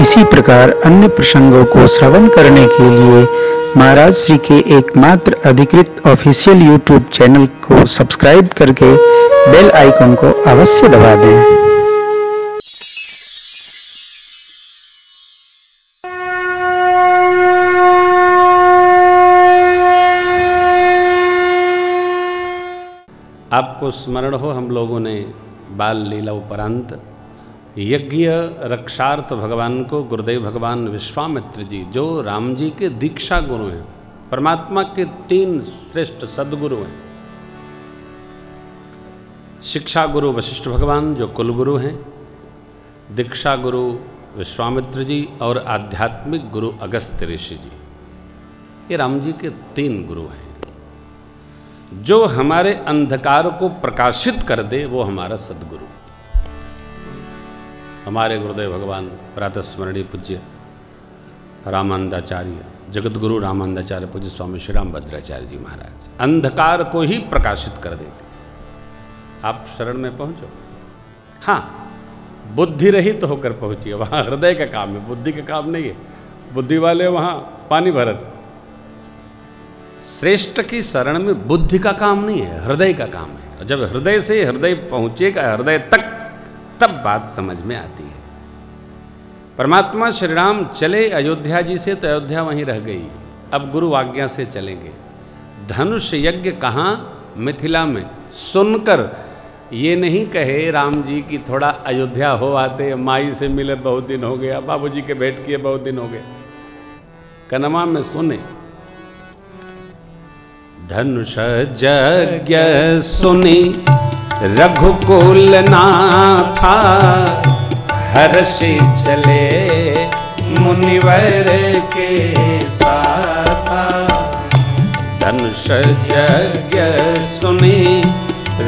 इसी प्रकार अन्य प्रसंगों को श्रवण करने के लिए महाराज श्री के एकमात्र अधिकृत ऑफिशियल यूट्यूब चैनल को सब्सक्राइब करके बेल आइकन को अवश्य दबा दें। आपको स्मरण हो, हम लोगों ने बाल लीला उपरांत यज्ञ रक्षार्थ भगवान को गुरुदेव भगवान विश्वामित्र जी, जो राम जी के दीक्षा गुरु हैं, परमात्मा के 3 श्रेष्ठ सदगुरु हैं। शिक्षा गुरु वशिष्ठ भगवान जो कुल गुरु हैं, दीक्षा गुरु विश्वामित्र जी और आध्यात्मिक गुरु अगस्त्य ऋषि जी, ये राम जी के 3 गुरु हैं। जो हमारे अंधकार को प्रकाशित कर दे वो हमारा सदगुरु। हमारे गुरुदेव भगवान प्रातः स्मरणीय पूज्य रामानंदाचार्य, जगत गुरु रामानंदाचार्य पूज्य स्वामी श्री राम भद्राचार्य जी महाराज अंधकार को ही प्रकाशित कर देते। आप शरण में पहुंचो, हाँ बुद्धि रहित होकर पहुंचिए, वहां हृदय का काम है, बुद्धि का काम नहीं है। बुद्धि वाले वहां पानी भरत। श्रेष्ठ की शरण में बुद्धि का काम नहीं है, हृदय का काम है। जब हृदय से हृदय पहुंचेगा हृदय तक, तब बात समझ में आती है। परमात्मा श्री राम चले अयोध्या जी से तो अयोध्या वहीं रह गई। अब गुरु आज्ञा से चलेंगे। धनुष यज्ञ कहाँ? मिथिला में। सुनकर ये नहीं कहे राम जी की थोड़ा अयोध्या हो आते, माई से मिले बहुत दिन हो गया, बाबूजी के भेंट किए बहुत दिन हो गए। कनमा में सुने धनुष यज्ञ सुनी रघुकुल नाथा, हर्षि चले मुनिवर के साथा। धनुष यज्ञ सुनी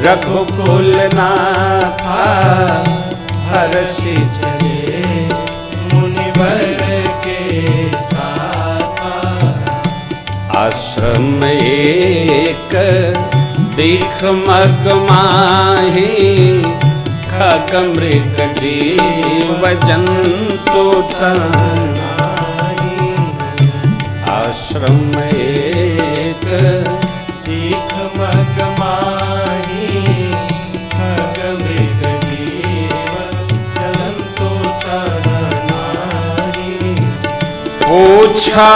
रघुकुल नाथा, हर्षि चले मुनिवर के साथा। आश्रम एक दीख मग माही, खग मृग जीव जंतु तनाही। आश्रम एक दीख मग माही, खग मृग जीव जंतु तनाही। पूछा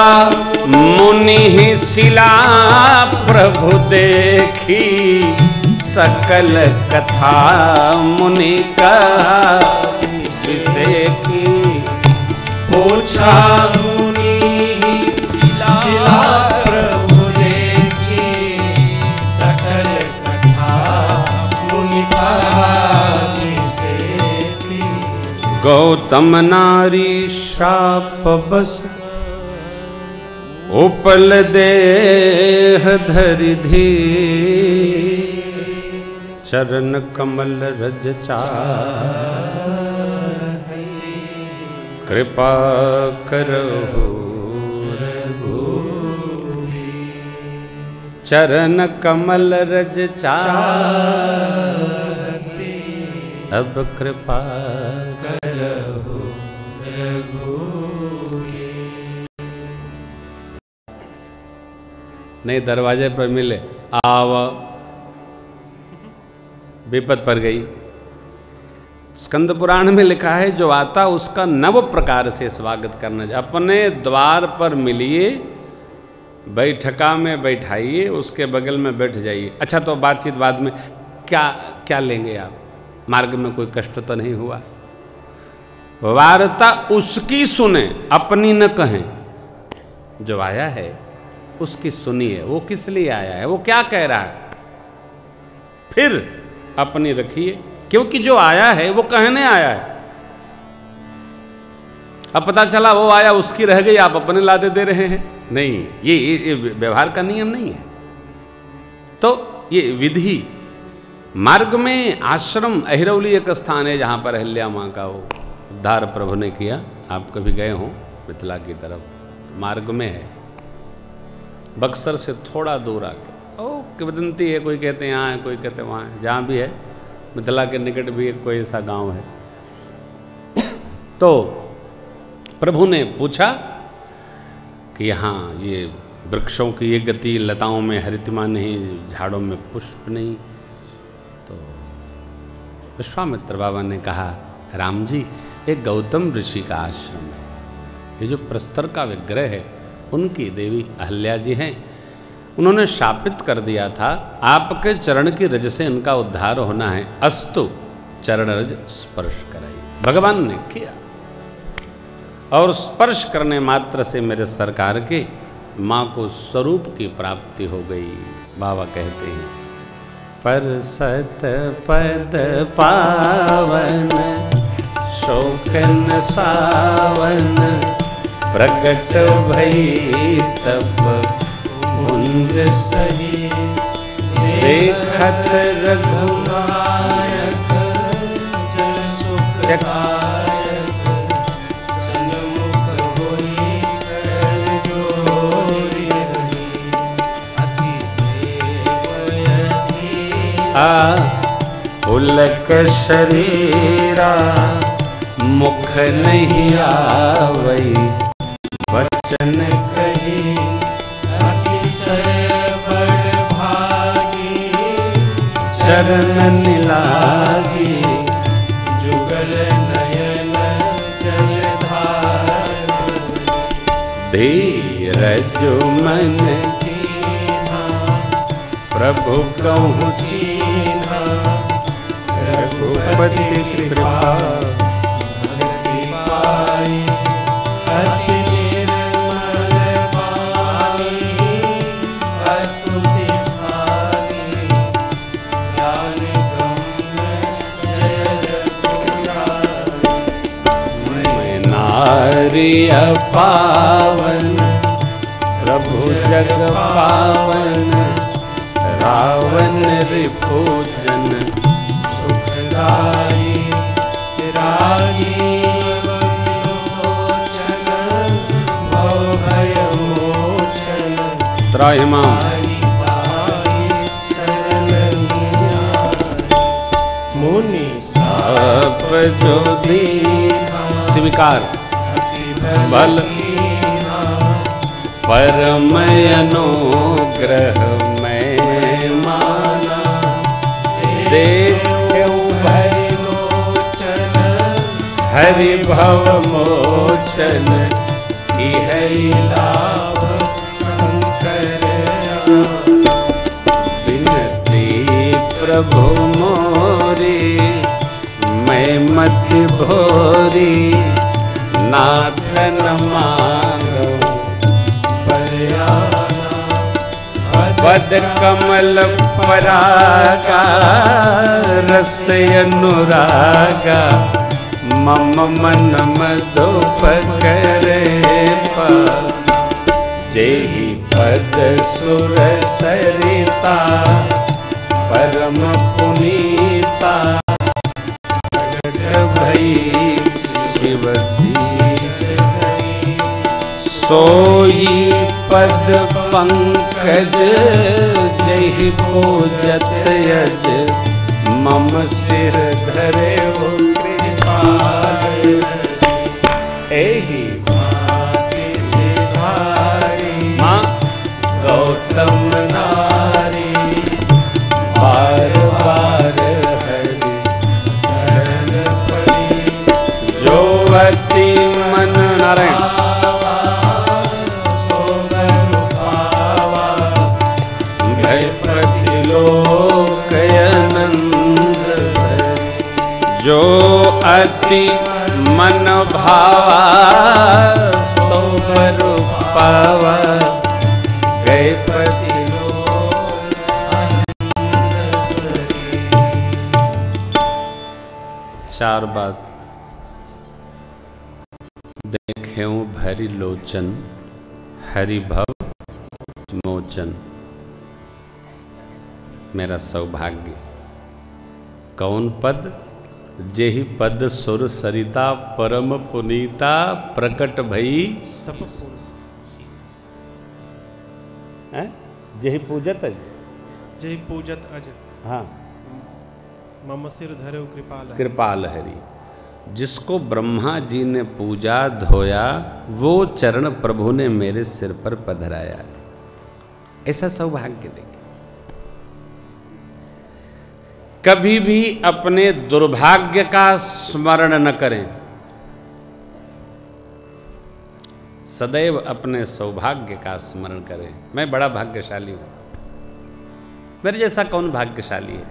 मुनि शिला प्रभु देखी, सकल कथा मुनि का की। पूछा मुनि शिला प्रभु देखी, सकल कथा मुनि का की। गौतम नारी श्राप बस, उपल देह धरि धीर। चरण कमल रज चाहि, कृपा करहु रघुवीर। चरण कमल रज चाहि, अब कृपा करहु रघुवीर। नहीं दरवाजे पर मिले, आव, विपद पर गई। स्कंद पुराण में लिखा है जो आता उसका नव प्रकार से स्वागत करना। अपने द्वार पर मिलिए, बैठका में बैठाइए, उसके बगल में बैठ जाइए। अच्छा तो बातचीत बाद में, क्या क्या लेंगे आप? मार्ग में कोई कष्ट तो नहीं हुआ? वार्ता उसकी सुने, अपनी न कहें। जो आया है उसकी सुनिए, वो किस लिए आया है, वो क्या कह रहा है, फिर अपनी रखिए। क्योंकि जो आया है वो कहने आया है। अब पता चला वो आया उसकी रह गई, आप अपने लादे दे रहे हैं। नहीं, ये व्यवहार का नियम नहीं है। तो ये विधि मार्ग में आश्रम अहिरौली एक स्थान है जहाँ पर अहिल्या माँ का वो उद्धार प्रभु ने किया। आप कभी गए हो मिथिला की तरफ, मार्ग में है, बक्सर से थोड़ा दूर आके। ओ किंवदंती है, कोई कहते हैं यहाँ है, कोई कहते हैं वहाँ है, जहाँ भी है। मिथिला के निकट भी एक कोई ऐसा गांव है। तो प्रभु ने पूछा कि यहाँ ये वृक्षों की ये गति, लताओं में हरितिमा नहीं, झाड़ों में पुष्प नहीं। तो विश्वामित्र बाबा ने कहा, राम जी, एक गौतम ऋषि का आश्रम है। ये जो प्रस्तर का विग्रह है उनकी देवी अहल्या जी हैं। उन्होंने शापित कर दिया था, आपके चरण की रज से इनका उद्धार होना है, अस्तु चरण रज स्पर्श कराइए। भगवान ने किया और स्पर्श करने मात्र से मेरे सरकार के माँ को स्वरूप की प्राप्ति हो गई। बाबा कहते हैं, पर सत पद पावन शोकन सावन प्रकट भई तब कुंज सही देखत रघुनायक जन सुखदायक सन्मुख होई कर जोरी अति पुलक शरीरा मुख नहीं आवई वचन कही अतिशय बड़ भागी चरण निलागी जुगल नयन जलधार धीरज मन कीन्हा प्रभु कहूँ चीन्हा रघुपति कृपा भक्ति पाई अति निर्मल वाणी स्तुति भानी ज्ञान गम्य जय जगुराई। मैं नारी पावन प्रभु जग पावन रावण रिपुजन सुखदाई राजीव विलोचन भय मोचन त्राहिमाम मुनि सब जो दीना स्वीकार बल परम अनुग्रह में माना देखो भय लोचन हरि भव मोचन की हरि लाभ शंकर बिनती प्रभु मोरी मैं मति भोरी नाथ न मांगो पद कमल परागा रस अनुरागा मम मन मधुप करे जेहि पद सुर सरिता परम पुनीता भई शिव सोई पद पंकज जहि पूजत यज मम सिर धरे हो कृपाल एहि भांति सिधारी माँ गौतम नारी बार बार हरि चरण परी जो अति मन नारायण जो अति मन भावा सो बर पावा गए पति चार बात देखे भरी लोचन हरि भव मोचन मेरा सौभाग्य कौन पद जेहि पद सुर सरिता परम पुनीता प्रकट भई जेहि पूजत अज जेहि पूजत अज हाँ मम सिर धरे कृपाल कृपाल हरि जिसको ब्रह्मा जी ने पूजा धोया, वो चरण प्रभु ने मेरे सिर पर पधराया। ऐसा सौभाग्य देखे। कभी भी अपने दुर्भाग्य का स्मरण न करें, सदैव अपने सौभाग्य का स्मरण करें। मैं बड़ा भाग्यशाली हूं, मेरे जैसा कौन भाग्यशाली है।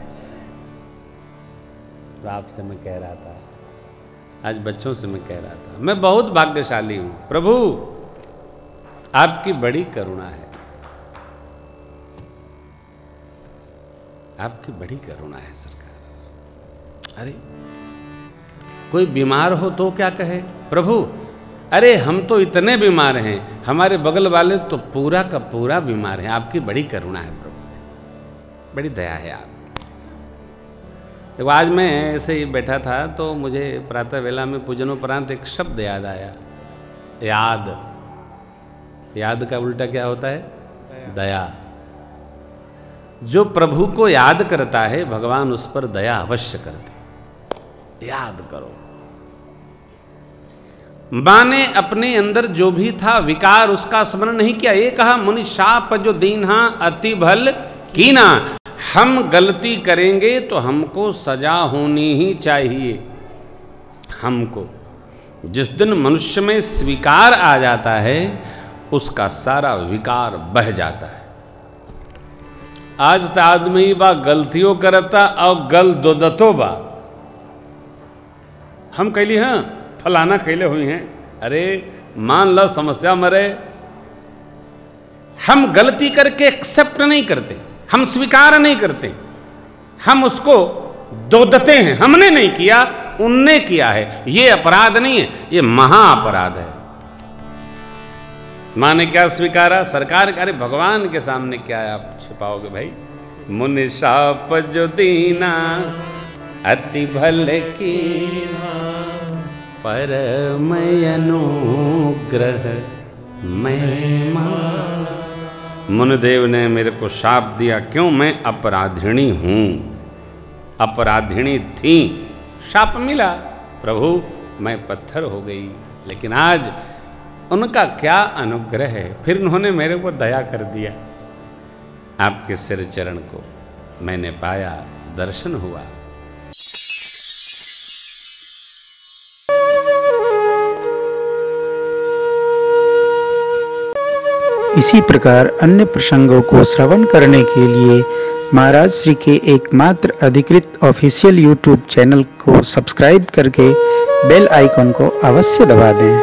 तो आपसे मैं कह रहा था, आज बच्चों से मैं कह रहा था, मैं बहुत भाग्यशाली हूं। प्रभु आपकी बड़ी करुणा है, आपकी बड़ी करुणा है सरकार। अरे कोई बीमार हो तो क्या कहे, प्रभु अरे हम तो इतने बीमार हैं, हमारे बगल वाले तो पूरा का पूरा बीमार है। आपकी बड़ी करुणा है प्रभु, बड़ी दया है आप। देखो आज मैं ऐसे ही बैठा था तो मुझे प्रातः वेला में पूजनोपरांत एक शब्द याद आया, याद। याद का उल्टा क्या होता है? दया। जो प्रभु को याद करता है भगवान उस पर दया अवश्य करते। याद करो। मां ने अपने अंदर जो भी था विकार उसका स्मरण नहीं किया। ये कहा मुनि शाप जो दीन्हा अति भल कीना। हम गलती करेंगे तो हमको सजा होनी ही चाहिए। हमको जिस दिन मनुष्य में स्वीकार आ जाता है उसका सारा विकार बह जाता है। आज तो आदमी बा गलतियों करता और गल दो दतो बा। हम कहली हाँ फलाना कहले हुई हैं, अरे मान लो समस्या मरे। हम गलती करके एक्सेप्ट नहीं करते, हम स्वीकार नहीं करते, हम उसको दोदते हैं। हमने नहीं किया, उनने किया है। ये अपराध नहीं है, ये महा अपराध है। मां ने क्या स्वीकारा? सरकार, अरे भगवान के सामने क्या आप छिपाओगे भाई? मुनि शाप जो दीना अति भल कीना, परम अनुग्रह मैं मान। मुनिदेव ने मेरे को शाप दिया, क्यों? मैं अपराधिणी हूं, अपराधिणी थी, शाप मिला। प्रभु मैं पत्थर हो गई, लेकिन आज उनका क्या अनुग्रह है, फिर उन्होंने मेरे को दया कर दिया। आपके सिर चरण को मैंने पाया, दर्शन हुआ। इसी प्रकार अन्य प्रसंगों को श्रवण करने के लिए महाराज श्री के एकमात्र अधिकृत ऑफिशियल यूट्यूब चैनल को सब्सक्राइब करके बेल आइकन को अवश्य दबा दें।